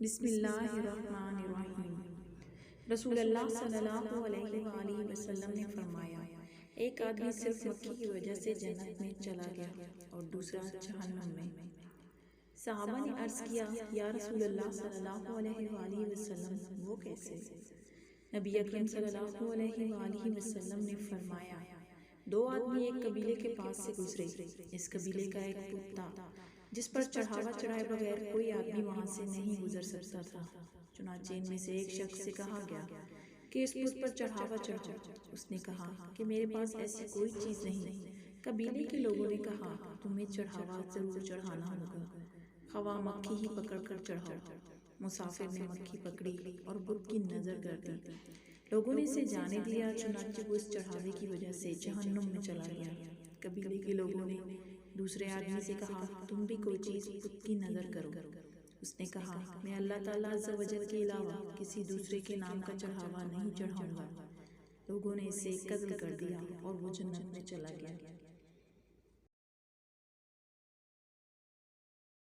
بسم اللہ الرحمن الرحیم۔ رسول اللہ صلی اللہ علیہ وآلہ وسلم نے فرمایا، ایک آدمی صرف مکھی کی وجہ سے جنت میں چلا گیا اور دوسرا جہنم میں۔ صحابہ نے عرض کیا، یا رسول اللہ صلی اللہ علیہ وآلہ وسلم، وہ کیسے؟ نبی اکرم صلی اللہ علیہ وآلہ وسلم نے فرمایا، دو آدمی ایک قبیلے کے پاس سے گزرے۔ اس قبیلے کا ایک بت تھا جس پر چڑھاوا چڑھائے بغیر کوئی آدمی وہاں سے نہیں گزر سکتا تھا۔ چنانچہ ان میں سے ایک شخص سے کہا گیا کہ اس بت پر چڑھاوا چڑھاؤ۔ اس نے کہا کہ میرے پاس ایسی کوئی چیز نہیں۔ قبیلے کے لوگوں نے کہا، تمہیں چڑھاوا ضرور چڑھانا ہوگا، خواہ مکھی ہی پکڑ کر چڑھاؤ۔ مسافر نے مکھی پکڑی اور بت کی نظر کر دی۔ لوگوں نے اسے جانے دیا، چنانچہ وہ اس چڑھاوے کی وجہ سے جہنم میں چلا گیا۔ قبیلے کے لوگوں نے دوسرے آدمی سے کہا، تم بھی کوئی چیز بت کی نظر کرو۔ اس نے کہا، میں اللہ تعالیٰ عز و جل کے علاوہ کسی دوسرے کے نام کا چڑھاوا نہیں چڑھاؤں گا۔ لوگوں نے اسے قتل کر دیا اور وہ جنت میں چلا گیا۔